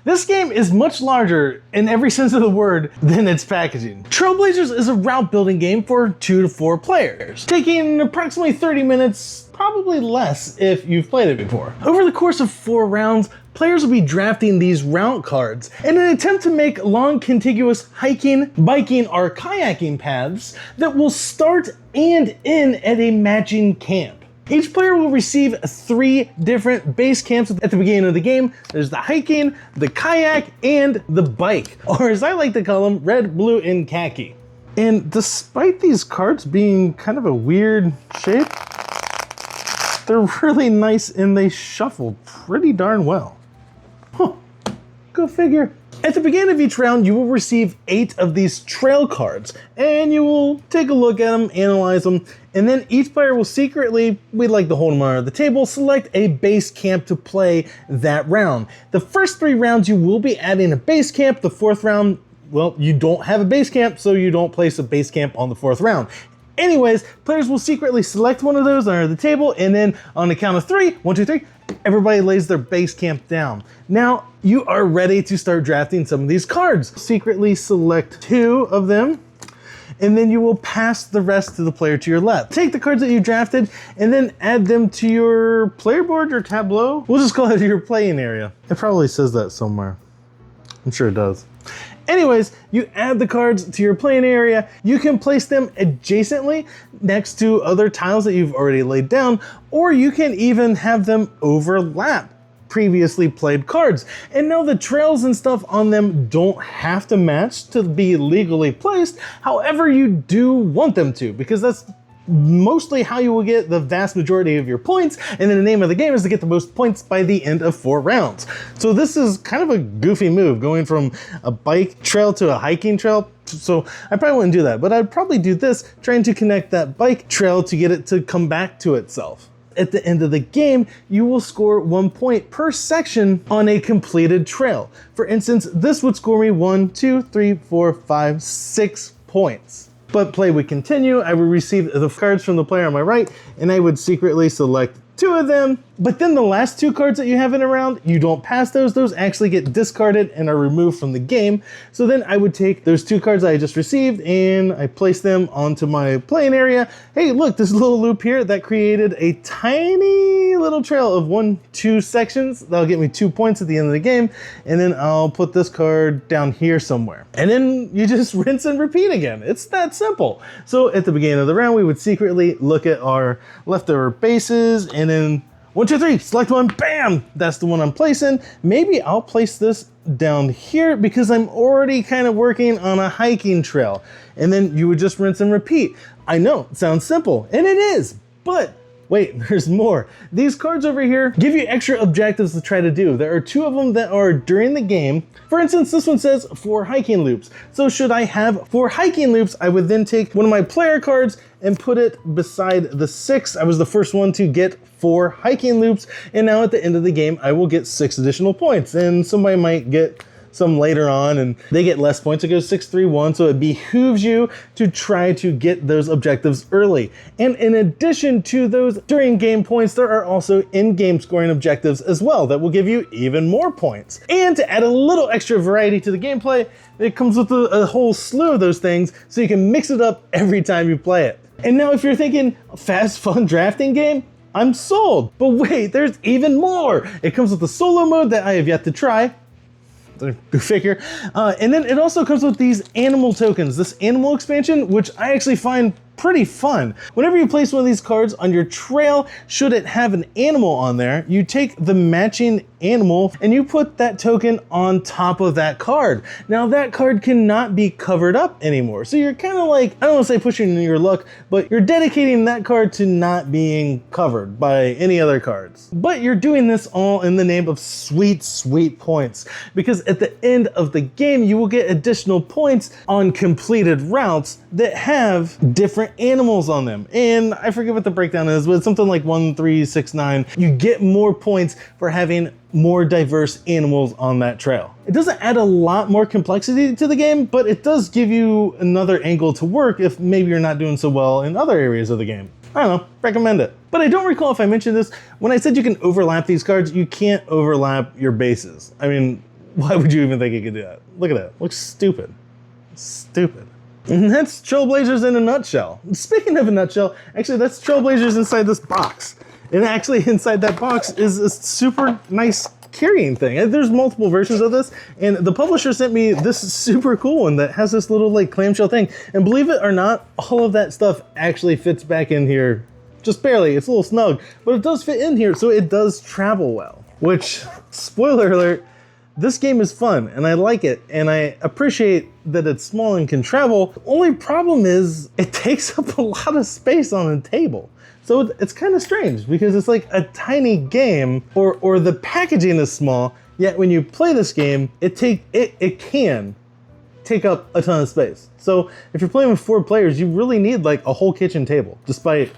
This game is much larger in every sense of the word than its packaging. Trailblazers is a route building game for 2 to 4 players, taking approximately 30 minutes, probably less if you've played it before. Over the course of 4 rounds, players will be drafting these route cards in an attempt to make long contiguous hiking, biking, or kayaking paths that will start and end at a matching camp. Each player will receive 3 different base camps at the beginning of the game. There's the hiking, the kayak, and the bike, or as I like to call them, red, blue, and khaki. And despite these cards being kind of a weird shape, they're really nice and they shuffle pretty darn well. Huh, go figure. At the beginning of each round, you will receive 8 of these trail cards, and you will take a look at them, analyze them, and then each player will secretly, we'd like to hold them on the table, select a base camp to play that round. The first 3 rounds, you will be adding a base camp. The 4th round, well, you don't have a base camp, so you don't place a base camp on the 4th round. Anyways, players will secretly select one of those under the table, and then on the count of 3, 1, 2, 3, everybody lays their base camp down. Now, you are ready to start drafting some of these cards. Secretly select 2 of them, and then you will pass the rest to the player to your left. Take the cards that you drafted, and then add them to your player board, your tableau. We'll just call it your playing area. It probably says that somewhere. I'm sure it does. Anyways, you add the cards to your playing area. You can place them adjacently next to other tiles that you've already laid down, or you can even have them overlap previously played cards. And now the trails and stuff on them don't have to match to be legally placed. However, you do want them to, because that's mostly how you will get the vast majority of your points, and then the name of the game is to get the most points by the end of 4 rounds. So this is kind of a goofy move, going from a bike trail to a hiking trail. So I probably wouldn't do that, but I'd probably do this, trying to connect that bike trail to get it to come back to itself. At the end of the game, you will score 1 point per section on a completed trail. For instance, this would score me 1, 2, 3, 4, 5, 6 points. But play would continue. I would receive the cards from the player on my right, and I would secretly select 2 of them. But then the last 2 cards that you have in a round, you don't pass those. Those actually get discarded and are removed from the game. So then I would take those 2 cards I just received and I place them onto my playing area. Hey, look, this little loop here that created a tiny little trail of 1, 2 sections. That'll get me 2 points at the end of the game. And then I'll put this card down here somewhere. And then you just rinse and repeat again. It's that simple. So at the beginning of the round, we would secretly look at our leftover bases, and then 1, 2, 3, select one, bam! That's the one I'm placing. Maybe I'll place this down here because I'm already kind of working on a hiking trail. And then you would just rinse and repeat. I know, it sounds simple, and it is, but wait, there's more. These cards over here give you extra objectives to try to do. There are 2 of them that are during the game. For instance, this one says 4 hiking loops. So should I have 4 hiking loops, I would then take one of my player cards and put it beside the 6. I was the first one to get 4 hiking loops, and now at the end of the game, I will get 6 additional points, and somebody might get some later on and they get less points. It goes 6, 3, 1. So it behooves you to try to get those objectives early. And in addition to those during game points, there are also in-game scoring objectives as well that will give you even more points. And to add a little extra variety to the gameplay, it comes with a whole slew of those things, so you can mix it up every time you play it. And now if you're thinking fast, fun drafting game, I'm sold. But wait, there's even more. It comes with a solo mode that I have yet to try. Go figure. And then it also comes with these animal tokens, this animal expansion, which I actually find pretty fun. Whenever you place one of these cards on your trail, should it have an animal on there, you take the matching animal and you put that token on top of that card. Now that card cannot be covered up anymore. So you're kind of like, I don't want to say pushing your luck, but you're dedicating that card to not being covered by any other cards. But you're doing this all in the name of sweet, sweet points, because at the end of the game, you will get additional points on completed routes that have different animals on them. And I forget what the breakdown is, but it's something like 1, 3, 6, 9. You get more points for having more diverse animals on that trail. It doesn't add a lot more complexity to the game, but it does give you another angle to work if maybe you're not doing so well in other areas of the game. I don't know, recommend it. But I don't recall if I mentioned this. When I said you can overlap these cards, you can't overlap your bases. I mean, Why would you even think it could do that? Look at that. Looks stupid. Stupid. And that's Trailblazers in a nutshell. Speaking of a nutshell, actually that's Trailblazers inside this box. And actually inside that box is a super nice carrying thing. There's multiple versions of this, and the publisher sent me this super cool one that has this little like clamshell thing. And believe it or not, all of that stuff actually fits back in here. Just barely, it's a little snug, but it does fit in here, so it does travel well. Which, spoiler alert, this game is fun, and I like it, and I appreciate that it's small and can travel. The only problem is, it takes up a lot of space on a table. So it's kind of strange, because it's like a tiny game, or the packaging is small, yet when you play this game, it can take up a ton of space. So if you're playing with 4 players, you really need like a whole kitchen table, despite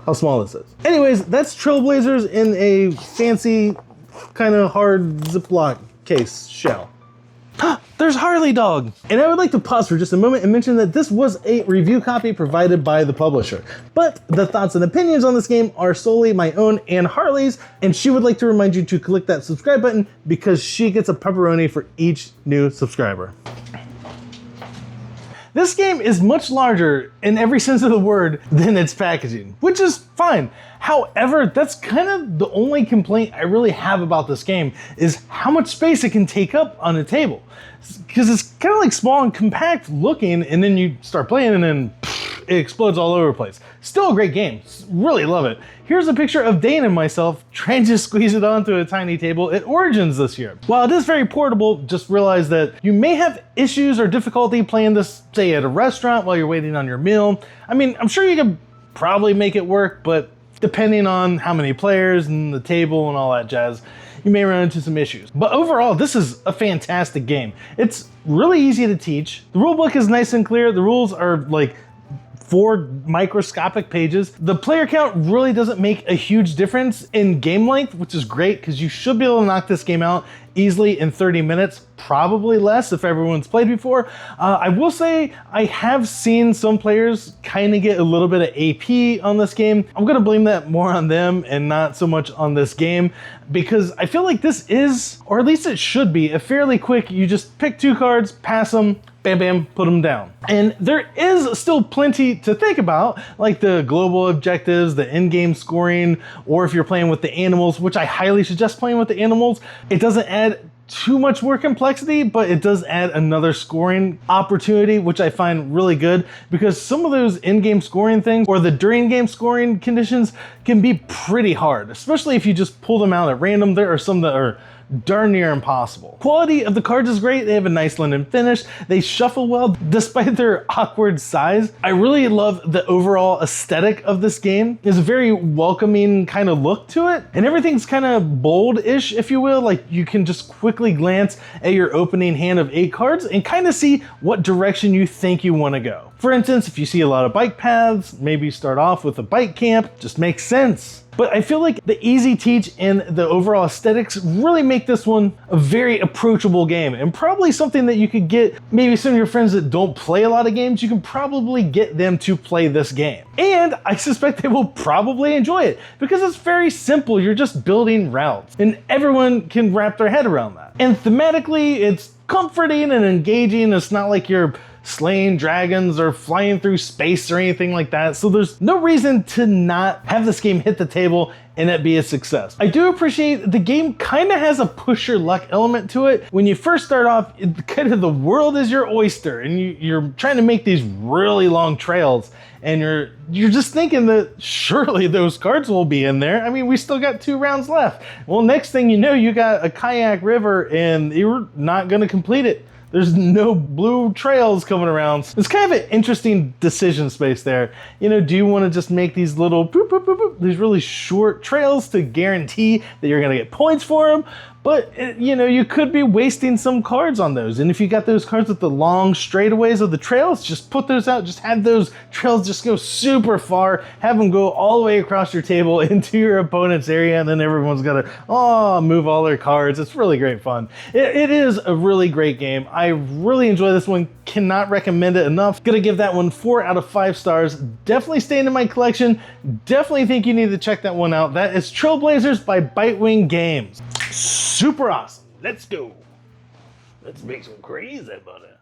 how small this is. Anyways, that's Trailblazers in a fancy, kind of hard Ziploc case shell. There's Harley Dog! And I would like to pause for just a moment and mention that this was a review copy provided by the publisher. But the thoughts and opinions on this game are solely my own and Harley's, and she would like to remind you to click that subscribe button because she gets a pepperoni for each new subscriber. This game is much larger in every sense of the word than its packaging, which is fine. However, that's kind of the only complaint I really have about this game is how much space it can take up on a table. Because it's kind of like small and compact looking, and then you start playing and then it explodes all over the place. Still a great game, really love it. Here's a picture of Dane and myself trying to squeeze it onto a tiny table at Origins this year. While it is very portable, just realize that you may have issues or difficulty playing this, say at a restaurant while you're waiting on your meal. I mean, I'm sure you could probably make it work, but depending on how many players and the table and all that jazz, you may run into some issues. But overall, this is a fantastic game. It's really easy to teach. The rulebook is nice and clear. The rules are like 4 microscopic pages. The player count really doesn't make a huge difference in game length, which is great because you should be able to knock this game out easily in 30 minutes, probably less if everyone's played before. I will say I have seen some players kind of get a little bit of AP on this game. I'm gonna blame that more on them and not so much on this game because I feel like this is, or at least it should be, a fairly quick, you just pick 2 cards, pass them, bam, bam, put them down. And there is still plenty to think about, like the global objectives, the in-game scoring, or if you're playing with the animals, which I highly suggest playing with the animals. It doesn't add too much more complexity, but it does add another scoring opportunity, which I find really good because some of those in-game scoring things or the during game scoring conditions can be pretty hard, especially if you just pull them out at random. There are some that are darn near impossible. Quality of the cards is great. They have a nice linen finish. They shuffle well despite their awkward size. I really love the overall aesthetic of this game. There's a very welcoming kind of look to it, and everything's kind of bold-ish, if you will. Like you can just quickly glance at your opening hand of 8 cards and kind of see what direction you think you want to go. For instance, if you see a lot of bike paths, maybe start off with a bike camp, just makes sense. But I feel like the easy teach and the overall aesthetics really make this one a very approachable game, and probably something that you could get maybe some of your friends that don't play a lot of games, you can probably get them to play this game. And I suspect they will probably enjoy it because it's very simple. You're just building routes and everyone can wrap their head around that. And thematically, it's comforting and engaging. It's not like you're slaying dragons or flying through space or anything like that. So there's no reason to not have this game hit the table and it be a success. I do appreciate the game kind of has a push your luck element to it. When you first start off, kind of the world is your oyster and you're trying to make these really long trails and you're just thinking that surely those cards will be in there. I mean, we still got 2 rounds left. Well, next thing you know, you got a kayak river and you're not gonna complete it. There's no blue trails coming around. It's kind of an interesting decision space there. You know, do you want to just make these little boop, boop, boop, boop, these really short trails to guarantee that you're going to get points for them? But, you know, you could be wasting some cards on those. And if you got those cards with the long straightaways of the trails, just put those out. Just have those trails just go super far. Have them go all the way across your table into your opponent's area. And then everyone's got to, move all their cards. It's really great fun. It is a really great game. I really enjoy this one. Cannot recommend it enough. Gonna give that one 4 out of 5 stars. Definitely staying in my collection. Definitely think you need to check that one out. That is Trailblazers by Bitewing Games. Super awesome. Let's go. Let's make some crazy butter.